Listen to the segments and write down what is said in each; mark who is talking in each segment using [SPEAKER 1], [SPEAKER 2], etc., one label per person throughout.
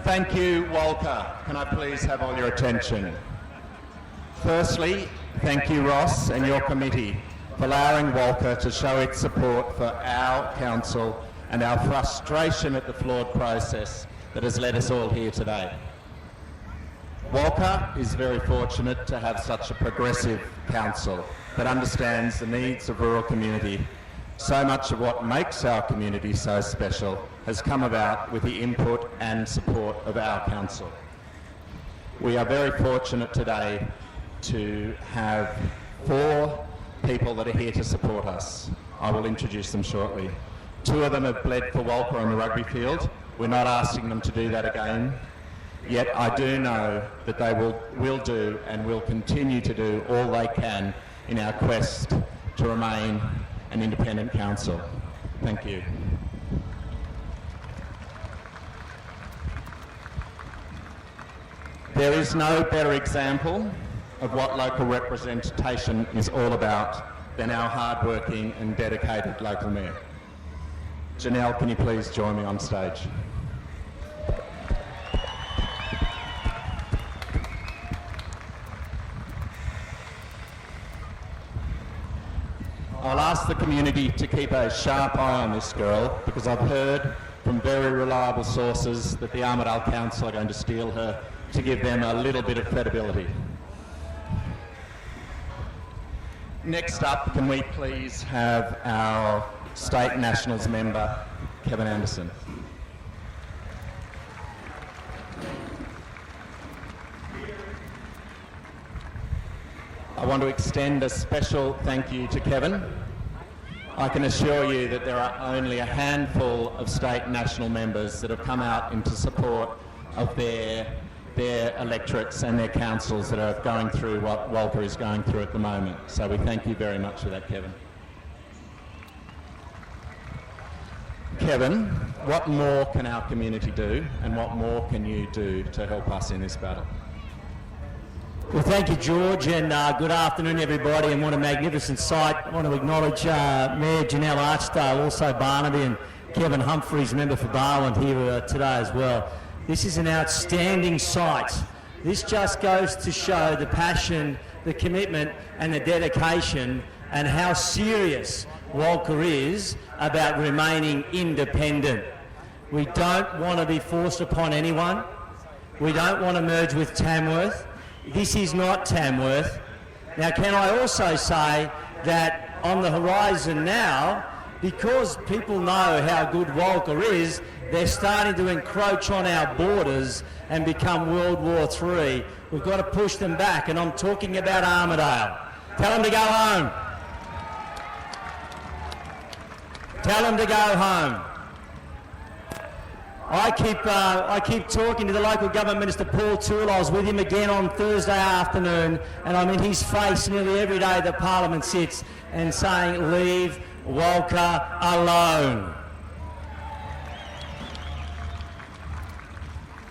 [SPEAKER 1] Thank you, Walcha. Can I please have all your attention? Firstly, thank you, Ross, and your committee for allowing Walcha to show its support for our council and our frustration at the flawed process that has led us all here today. Walcha is very fortunate to have such a progressive council that understands the needs of rural community. So much of what makes our community so special has come about with the input and support of our council. We are very fortunate today to have 4 people that are here to support us. I will introduce them shortly. 2 of them have bled for Walcha on the rugby field. We're not asking them to do that again. Yet I do know that they will do and will continue to do all they can in our quest to remain an independent council. Thank you. There is no better example of what local representation is all about than our hard-working and dedicated local mayor. Janelle, can you please join me on stage? I'll ask the community to keep a sharp eye on this girl because I've heard from very reliable sources that the Armidale Council are going to steal her to give them a little bit of credibility. Next up, can we please have our State Nationals member, Kevin Anderson. I want to extend a special thank you to Kevin. I can assure you that there are only a handful of state national members that have come out into support of their electorates and their councils that are going through what Walcha is going through at the moment. So we thank you very much for that, Kevin. Kevin, what more can our community do and what more can you do to help us in this battle?
[SPEAKER 2] Well, thank you, George, and good afternoon, everybody, and what a magnificent sight. I want to acknowledge Mayor Janelle Archdale, also Barnaby, and Kevin Humphreys, member for Barwon, here today as well. This is an outstanding sight. This just goes to show the passion, the commitment, and the dedication, and how serious Walcha is about remaining independent. We don't want to be forced upon anyone. We don't want to merge with Tamworth. This is not Tamworth. Now, can I also say that on the horizon now, because people know how good Walcha is, they're starting to encroach on our borders and become World War III. We've got to push them back, and I'm talking about Armidale. Tell them to go home. Tell them to go home. I keep talking to the local government minister, Paul Toole. I was with him again on Thursday afternoon, and I'm in his face nearly every day that Parliament sits and saying, leave Walcha alone.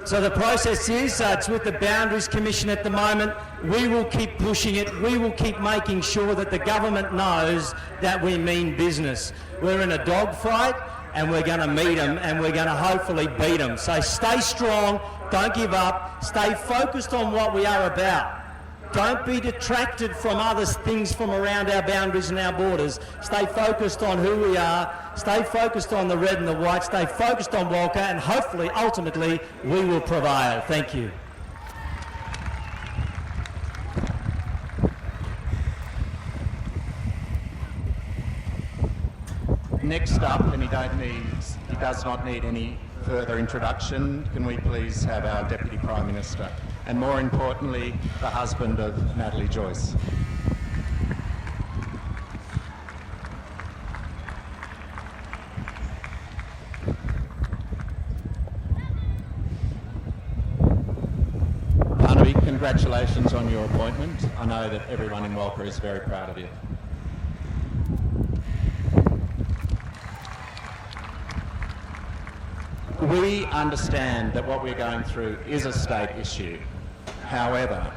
[SPEAKER 2] So the process is, it's with the Boundaries Commission at the moment. We will keep pushing it. We will keep making sure that the government knows that we mean business. We're in a dogfight, and we're going to meet them, and we're going to hopefully beat them. So stay strong, don't give up, stay focused on what we are about. Don't be detracted from other things from around our boundaries and our borders. Stay focused on who we are, stay focused on the red and the white, stay focused on Walcha, and hopefully, ultimately, we will prevail. Thank you.
[SPEAKER 1] Next up, and he does not need any further introduction, can we please have our Deputy Prime Minister, and more importantly, the husband of Natalie Joyce. Barnaby, congratulations on your appointment. I know that everyone in Walcha is very proud of you. We understand that what we're going through is a state issue. However,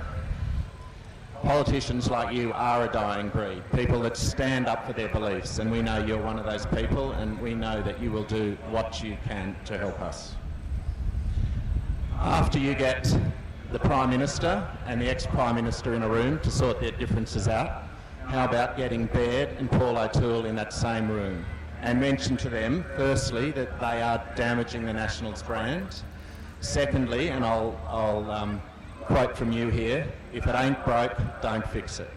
[SPEAKER 1] politicians like you are a dying breed, people that stand up for their beliefs, and we know you're one of those people, and we know that you will do what you can to help us. After you get the Prime Minister and the ex-Prime Minister in a room to sort their differences out, how about getting Baird and Paul O'Toole in that same room and mention to them, firstly, that they are damaging the Nationals brand. Secondly, and I'll quote from you here, if it ain't broke, don't fix it.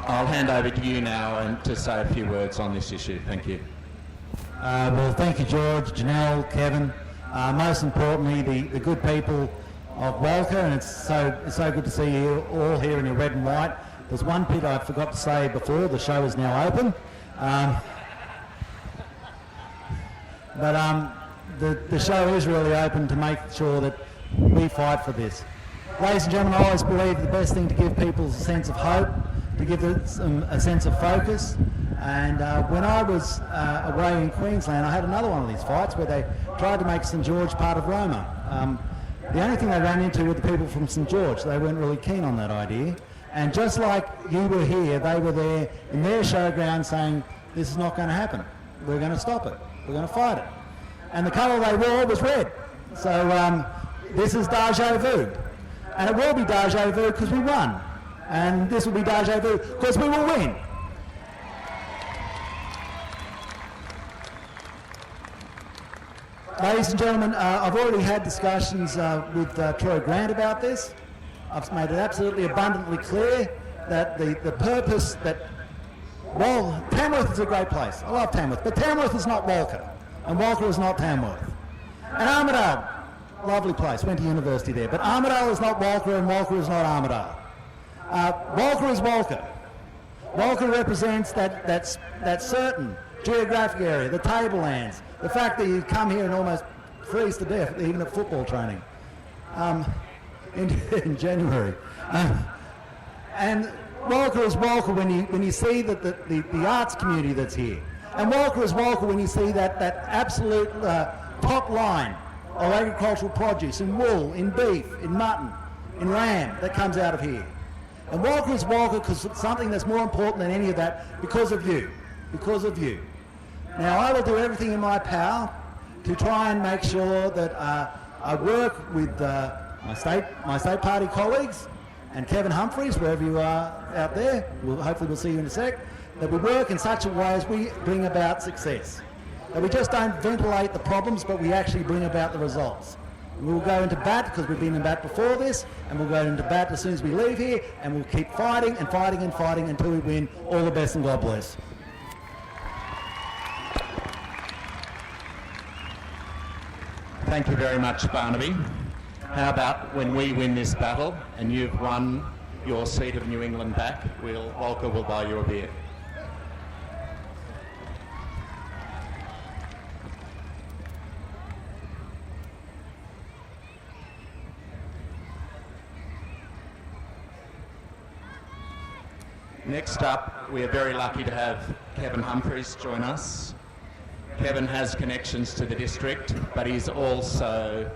[SPEAKER 1] I'll hand over to you now and to say a few words on this issue. Thank you.
[SPEAKER 3] Well, thank you, George, Janelle, Kevin. Most importantly, the good people of Walcha, and it's so good to see you all here in your red and white. There's one bit I forgot to say before. The show is now open. The show is really open to make sure that we fight for this. Ladies and gentlemen, I always believe the best thing to give people is a sense of hope, to give them a sense of focus. And when I was away in Queensland, I had another one of these fights where they tried to make St George part of Roma. The only thing they ran into were the people from St George. They weren't really keen on that idea. And just like you were here, they were there in their showground saying, this is not going to happen. We're going to stop it. We're going to fight it. And the colour they wore was red. So this is deja vu. And it will be deja vu because we won. And this will be deja vu because we will win. Ladies and gentlemen, I've already had discussions with Troy Grant about this. I've made it absolutely abundantly clear that the purpose that, well, Tamworth is a great place. I love Tamworth, but Tamworth is not Walcha, and Walcha is not Tamworth. And Armidale, lovely place, went to university there, but Armidale is not Walcha, and Walcha is not Armidale. Walcha is Walcha. Walcha represents that certain geographic area, the tablelands, the fact that you come here and almost freeze to death, even at football training, in January. And Walcha is Walcha when you see that the arts community that's here. And Walcha is Walcha when you see that absolute top line of agricultural produce in wool, in beef, in mutton, in lamb that comes out of here. And Walcha is Walcha because it's something that's more important than any of that because of you. Because of you. Now, I will do everything in my power to try and make sure that I work with my state party colleagues and Kevin Humphries, wherever you are out there, hopefully we'll see you in a sec, that we work in such a way as we bring about success. That we just don't ventilate the problems, but we actually bring about the results. We will go into bat because we've been in bat before this, and we'll go into bat as soon as we leave here, and we'll keep fighting and fighting and fighting until we win. All the best and God bless.
[SPEAKER 1] Thank you very much, Barnaby. How about when we win this battle and you've won your seat of New England back, Walcha will buy you a beer. Next up, we are very lucky to have Kevin Humphries join us. Kevin has connections to the district, but he's also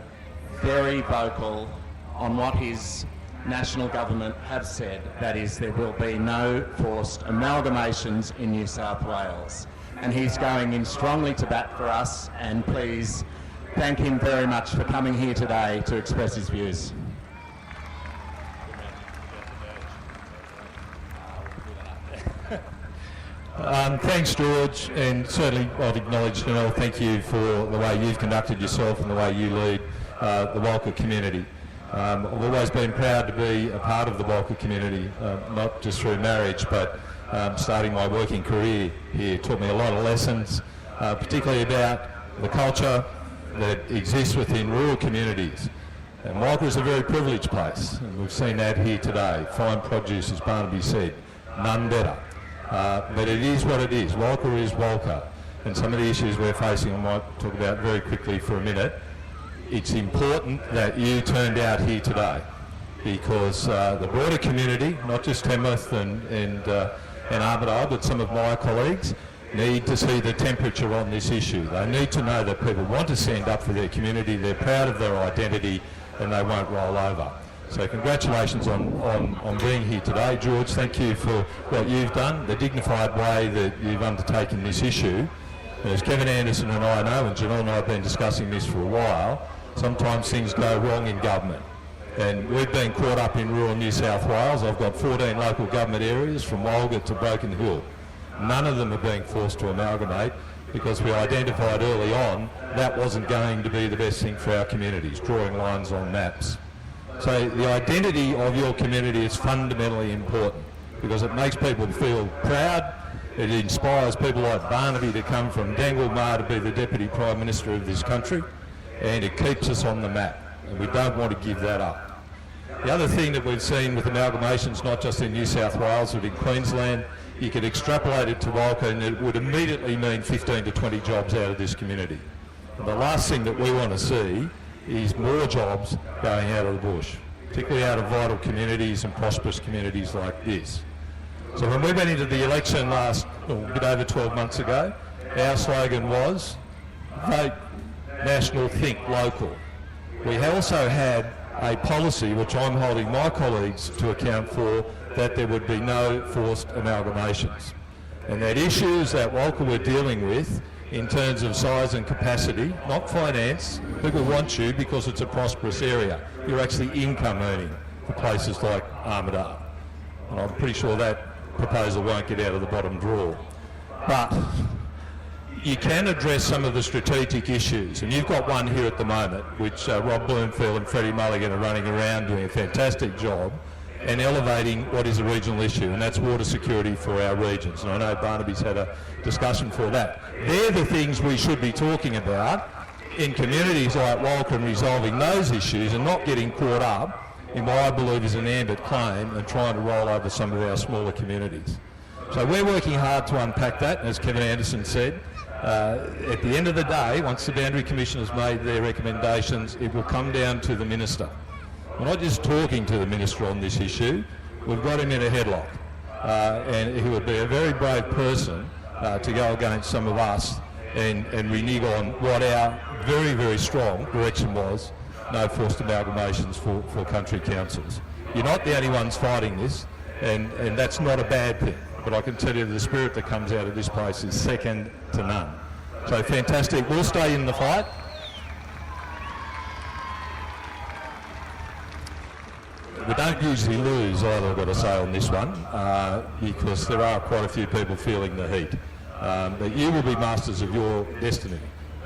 [SPEAKER 1] very vocal on what his national government have said. That is, there will be no forced amalgamations in New South Wales. And he's going in strongly to bat for us, and please thank him very much for coming here today to express his views.
[SPEAKER 4] Thanks, George, and certainly I'd acknowledge, Janelle, thank you for the way you've conducted yourself and the way you lead the Walcha community. I've always been proud to be a part of the Walcha community, not just through marriage, but starting my working career here. It taught me a lot of lessons, particularly about the culture that exists within rural communities. And Walcha is a very privileged place, and we've seen that here today. Fine produce, as Barnaby said, none better. But it is what it is. Walcha is Walcha. And some of the issues we're facing, I might talk about very quickly for a minute. It's important that you turned out here today because the broader community, not just Tamworth and Armidale, but some of my colleagues, need to see the temperature on this issue. They need to know that people want to stand up for their community, they're proud of their identity, and they won't roll over. So congratulations on being here today. George, thank you for what you've done, the dignified way that you've undertaken this issue. As Kevin Anderson and I know, and Janelle and I have been discussing this for a while, sometimes things go wrong in government. And we've been caught up in rural New South Wales. I've got 14 local government areas from Walcha to Broken Hill. None of them are being forced to amalgamate because we identified early on that wasn't going to be the best thing for our communities, drawing lines on maps. So the identity of your community is fundamentally important because it makes people feel proud. It inspires people like Barnaby to come from Dangle-Mar to be the Deputy Prime Minister of this country, and it keeps us on the map, and we don't want to give that up. The other thing that we've seen with amalgamations, not just in New South Wales but in Queensland, you could extrapolate it to Walcha and it would immediately mean 15 to 20 jobs out of this community. And the last thing that we want to see is more jobs going out of the bush, particularly out of vital communities and prosperous communities like this. So when we went into the election a bit over 12 months ago, our slogan was, vote national, think local. We also had a policy, which I'm holding my colleagues to account for, that there would be no forced amalgamations. And that issues that Walcha were dealing with in terms of size and capacity, not finance, people want you because it's a prosperous area. You're actually income earning for places like Armidale. And I'm pretty sure that proposal won't get out of the bottom drawer. But you can address some of the strategic issues, and you've got one here at the moment, which Rob Bloomfield and Freddie Mulligan are running around doing a fantastic job and elevating what is a regional issue, and that's water security for our regions. And I know Barnaby's had a discussion for that. They're the things we should be talking about in communities like Walcha and resolving those issues and not getting caught up in what I believe is an ambit claim and trying to roll over some of our smaller communities. So we're working hard to unpack that, and as Kevin Anderson said, at the end of the day, once the Boundary Commission has made their recommendations, it will come down to the Minister. We're not just talking to the Minister on this issue, we've got him in a headlock. And he would be a very brave person to go against some of us and renege on what our very, very strong direction was, no forced amalgamations for country councils. You're not the only ones fighting this, and that's not a bad thing. But I can tell you the spirit that comes out of this place is second to none. So fantastic. We'll stay in the fight. We don't usually lose either, I've got to say, on this one, because there are quite a few people feeling the heat. But you will be masters of your destiny,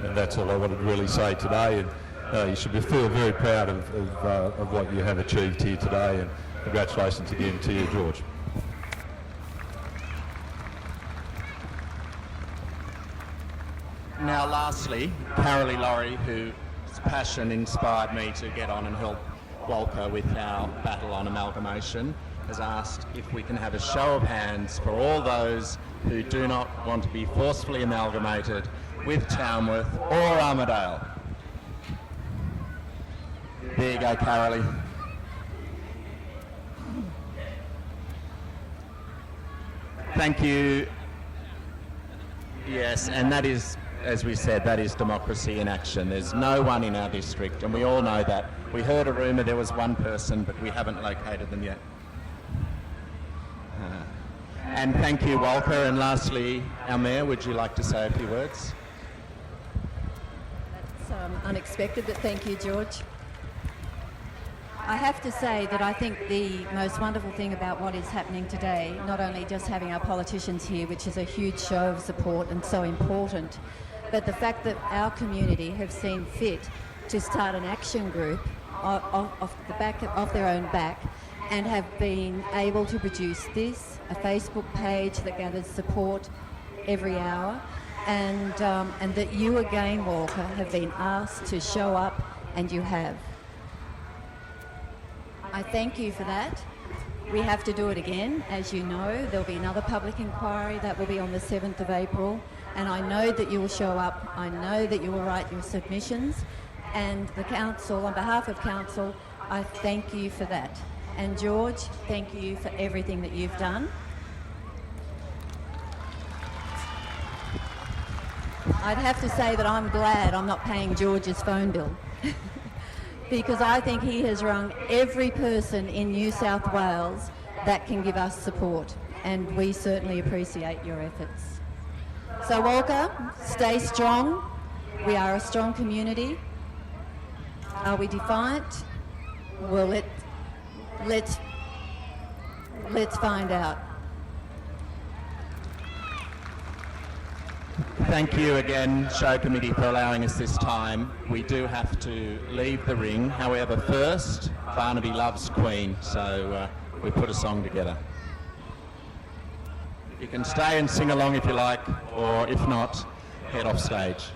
[SPEAKER 4] and that's all I wanted to really say today. And you should feel very proud of what you have achieved here today, and congratulations again to you, George.
[SPEAKER 1] Now lastly, Carolee Laurie, whose passion inspired me to get on and help Walcha with our battle on amalgamation, has asked if we can have a show of hands for all those who do not want to be forcefully amalgamated with Tamworth or Armidale. There you go, Carolee. Thank you. Yes, and that is, as we said, that is democracy in action. There's no one in our district, and we all know that. We heard a rumour there was one person, but we haven't located them yet. And thank you, Walcha. And lastly, our Mayor, would you like to say a few words?
[SPEAKER 5] That's unexpected, but thank you, George. I have to say that I think the most wonderful thing about what is happening today, not only just having our politicians here, which is a huge show of support and so important, but the fact that our community have seen fit to start an action group off their own back and have been able to produce this, a Facebook page that gathers support every hour, and that you again, Walcha, have been asked to show up, and you have. I thank you for that. We have to do it again. As you know, there'll be another public inquiry that will be on the 7th of April, and I know that you will show up. I know that you will write your submissions, and the council, on behalf of council, I thank you for that. And George, thank you for everything that you've done. I'd have to say that I'm glad I'm not paying George's phone bill. Because I think he has rung every person in New South Wales that can give us support, and we certainly appreciate your efforts. So Walcha, stay strong. We are a strong community. Are we defiant? Well, let's find out.
[SPEAKER 1] Thank you again, show committee, for allowing us this time. We do have to leave the ring. However, first, Barnaby loves Queen, so we put a song together. You can stay and sing along if you like, or if not, head off stage.